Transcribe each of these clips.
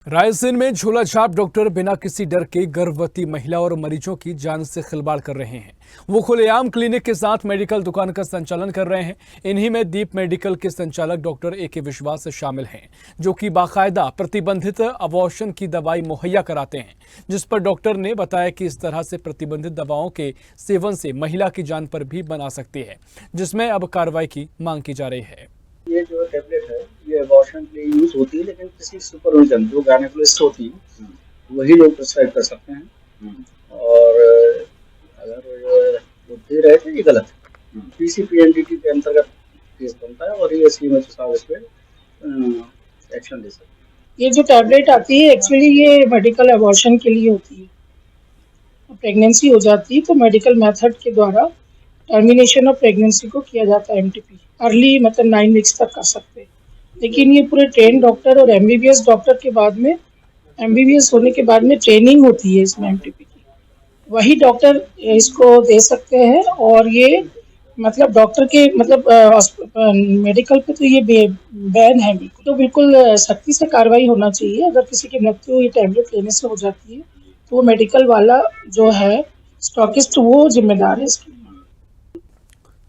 रायसेन में झोला छाप डॉक्टर बिना किसी डर के गर्भवती महिला और मरीजों की जान से खिलवाड़ कर रहे हैं। वो खुलेआम क्लिनिक के साथ मेडिकल दुकान का संचालन कर रहे हैं। इन्हीं में दीप मेडिकल के संचालक डॉक्टर ए.के. विश्वास शामिल हैं, जो कि बाकायदा प्रतिबंधित अबॉर्शन की दवाई मुहैया कराते हैं, जिस पर डॉक्टर ने बताया कि इस तरह से प्रतिबंधित दवाओं के सेवन से महिला की जान पर भी बना सकती है, जिसमें अब कार्रवाई की मांग की जा रही है। ये जो टेबलेट है ये अबॉर्शन के लिए यूज होती है, लेकिन किसी सुपरविजन जो गायनेकोलॉजिस्ट होती है वही लोग प्रिस्क्राइब कर सकते हैं। और अगर वो दे रहे थे ये गलत है। पीसीपीएनडीटी के अंतर्गत केस बनता है और ये सीएमएचओ साहब इस पे एक्शन ले सकते हैं। ये जो टैबलेट आती है एक्चुअली ये मेडिकल अबॉर्शन के लिए होती है। प्रेगनेंसी हो जाती है तो मेडिकल मेथड के द्वारा टर्मिनेशन ऑफ प्रेगनेंसी को किया जाता है। एमटीपी अर्ली मतलब 9 वीक्स तक कर सकते हैं, लेकिन ये पूरे ट्रेन डॉक्टर और एमबीबीएस डॉक्टर के बाद में एमबीबीएस होने के बाद में ट्रेनिंग होती है इसमें एमटीपी की, वही डॉक्टर इसको दे सकते हैं। और ये मतलब डॉक्टर के मतलब मेडिकल पे तो ये बैन है बिल्कुल, तो बिल्कुल सख्ती से कार्रवाई होना चाहिए। अगर किसी की मृत्यु ये टैबलेट लेने से हो जाती है तो वो मेडिकल वाला जो है स्टॉकिस्ट वो जिम्मेदार है इसकी।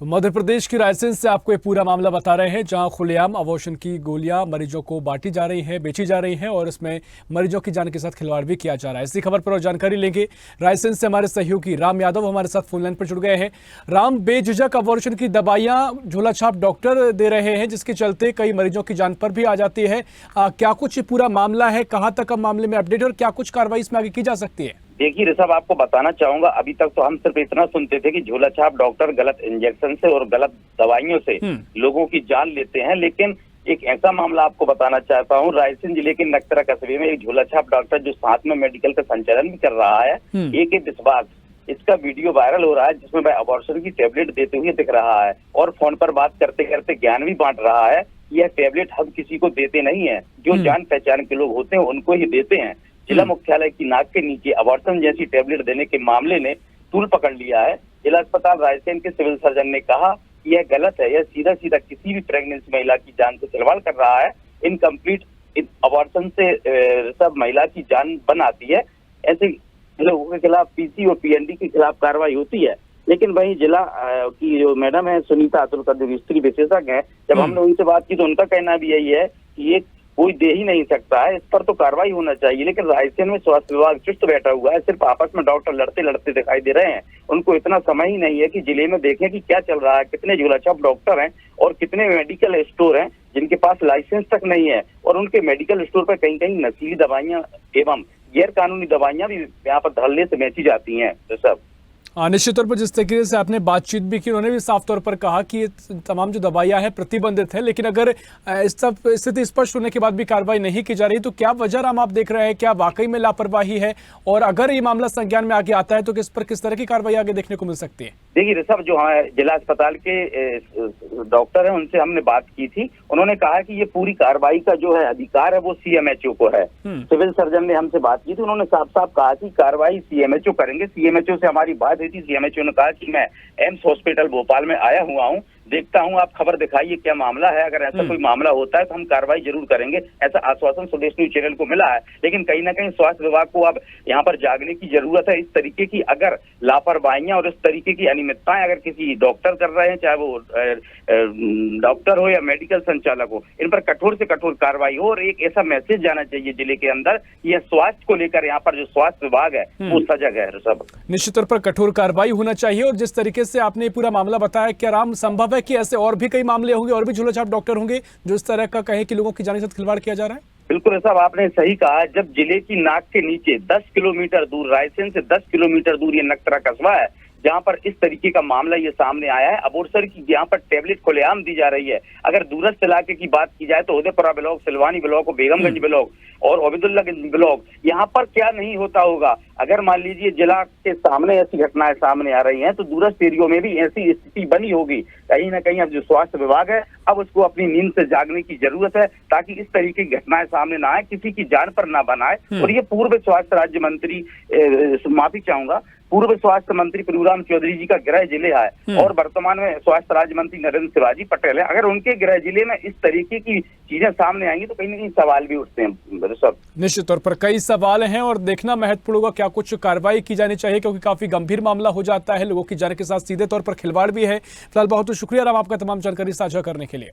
तो मध्य प्रदेश की रायसेन से आपको ये पूरा मामला बता रहे हैं, जहां खुलेआम अबॉर्शन की गोलियां मरीजों को बांटी जा रही हैं, बेची जा रही हैं और इसमें मरीजों की जान के साथ खिलवाड़ भी किया जा रहा है। इसी खबर पर और जानकारी लेंगे रायसेन से हमारे सहयोगी राम यादव हमारे साथ फोन लाइन पर जुड़ गए हैं। राम, बेझिझक अबॉर्शन की दवाइयां झोला छाप डॉक्टर दे रहे हैं, जिसके चलते कई मरीजों की जान पर भी आ जाती है। क्या कुछ पूरा मामला है, कहाँ तक अब मामले में अपडेट और क्या कुछ कार्रवाई इसमें आगे की जा सकती है? देखिए ऋषभ, आपको बताना चाहूंगा, अभी तक तो हम सिर्फ इतना सुनते थे कि झोला छाप डॉक्टर गलत इंजेक्शन से और गलत दवाइयों से लोगों की जान लेते हैं। लेकिन एक ऐसा मामला आपको बताना चाहता हूं, रायसेन जिले के नगतरा कस्बे में एक झोला छाप डॉक्टर जो साथ में मेडिकल का संचालन भी कर रहा है, ए.के. विश्वास, इसका वीडियो वायरल हो रहा है जिसमें वह अबॉर्शन की टेबलेट देते हुए दिख रहा है और फोन पर बात करते करते ज्ञान भी बांट रहा है। यह टेबलेट हम किसी को देते नहीं है, जो जान पहचान के लोग होते हैं उनको ही देते हैं। जिला मुख्यालय की नाक के नीचे अबॉर्शन जैसी टेबलेट देने के मामले ने तूल पकड़ लिया है। जिला अस्पताल रायसेन के सिविल सर्जन ने कहा कि यह गलत है, यह सीधा सीधा किसी भी प्रेगनेंसी महिला की जान से खिलवाड़ कर रहा है। इनकम्प्लीट अबॉर्शन से सब महिला की जान बन आती है। ऐसे लोगों के खिलाफ पीसी और पीएनडी के खिलाफ कार्रवाई होती है। लेकिन वही जिला की जो मैडम है सुनीता अतुल का, जो स्त्री विशेषज्ञ है, जब हमने उनसे बात की तो उनका कहना भी यही है कि ये कोई दे ही नहीं सकता है, इस पर तो कार्रवाई होना चाहिए। लेकिन रायसेन में स्वास्थ्य विभाग चुस्त बैठा हुआ है, सिर्फ आपस में डॉक्टर लड़ते लड़ते दिखाई दे रहे हैं। उनको इतना समय ही नहीं है कि जिले में देखें कि क्या चल रहा है, कितने झोला छाप डॉक्टर हैं और कितने मेडिकल स्टोर हैं जिनके पास लाइसेंस तक नहीं है, और उनके मेडिकल स्टोर पर कहीं कहीं नकली दवाइयां एवं गैर कानूनी दवाइयां भी यहाँ पर धड़ल्ले से बेची जाती हैं। तो सब निश्चित तौर पर जिस तरीके से आपने बातचीत भी की, उन्होंने भी साफ तौर पर कहा कि ये तमाम जो दवाइयां हैं प्रतिबंधित है, लेकिन अगर इस सब स्थिति स्पष्ट होने के बाद भी कार्रवाई नहीं की जा रही तो क्या वजह राम आप देख रहे हैं? क्या वाकई में लापरवाही है? और अगर ये मामला संज्ञान में आगे आता है तो किस तरह की कार्रवाई आगे देखने को मिल सकती है? देखिए ऋषभ, जो जिला अस्पताल के डॉक्टर हैं उनसे हमने बात की थी, उन्होंने कहा कि ये पूरी कार्रवाई का जो है अधिकार है वो सीएमएचओ को है। सिविल सर्जन ने हमसे बात की थी, उन्होंने साफ साफ कहा कि कार्रवाई सीएमएचओ करेंगे। सीएमएचओ से हमारी बात हुई थी, सीएमएचओ ने कहा कि मैं एम्स हॉस्पिटल भोपाल में आया हुआ हूँ, देखता हूं, आप खबर दिखाइए क्या मामला है, अगर ऐसा कोई मामला होता है तो हम कार्रवाई जरूर करेंगे। ऐसा आश्वासन स्वदेश न्यूज चैनल को मिला है। लेकिन कहीं ना कहीं स्वास्थ्य विभाग को अब यहाँ पर जागने की जरूरत है। इस तरीके की अगर लापरवाहियां और इस तरीके की अनियमितताएं अगर किसी डॉक्टर कर रहे हैं, चाहे वो डॉक्टर हो या मेडिकल संचालक हो, इन पर कठोर से कठोर कार्रवाई हो। और एक ऐसा मैसेज जाना चाहिए जिले के अंदर, यह स्वास्थ्य को लेकर यहाँ पर जो स्वास्थ्य विभाग है वो सजग है। सब निश्चित तौर पर कठोर कार्रवाई होना चाहिए। और जिस तरीके से आपने पूरा मामला बताया, क्या राम संभव है कि ऐसे और भी कई मामले होंगे, और भी झोला छाप डॉक्टर होंगे जो इस तरह का कहे कि लोगों की जान के साथ खिलवाड़ किया जा रहा है? बिल्कुल साहब, आपने सही कहा। जब जिले की नाक के नीचे 10 किलोमीटर दूर, रायसेन से 10 किलोमीटर दूर ये नगतरा कस्बा है, जहां पर इस तरीके का मामला ये सामने आया है, अबॉर्शन की यहाँ पर टेबलेट खुलेआम दी जा रही है। अगर दूरस्थ इलाके की बात की जाए तो उदयपुरा ब्लॉक, सिलवानी ब्लॉक, बेगमगंज ब्लॉक और अबेदुल्लागंज ब्लॉक, यहाँ पर क्या नहीं होता होगा। अगर मान लीजिए जिला के सामने ऐसी घटनाएं सामने आ रही हैं तो दूरस्थ एरियो में भी ऐसी स्थिति बनी होगी। कहीं ना कहीं अब जो स्वास्थ्य विभाग है, अब उसको अपनी नींद से जागने की जरूरत है, ताकि इस तरीके की घटनाएं सामने ना आए, किसी की जान पर ना बनाए। और ये पूर्व स्वास्थ्य राज्य मंत्री, माफी चाहूंगा, पूर्व स्वास्थ्य मंत्री प्रभुराम चौधरी जी का गृह जिले है और वर्तमान में स्वास्थ्य राज्य मंत्री नरेंद्र शिवाजी पटेल है। अगर उनके गृह जिले में इस तरीके की चीजें सामने आएंगी तो कहीं ना कहीं सवाल भी उठते हैं सब। निश्चित तौर पर कई सवाल हैं और देखना महत्वपूर्ण होगा क्या कुछ कार्रवाई की जानी चाहिए, क्योंकि काफी गंभीर मामला हो जाता है, लोगों की जान के साथ सीधे तौर पर खिलवाड़ भी है। फिलहाल बहुत शुक्रिया राम आपका तमाम जानकारी साझा करने के लिए।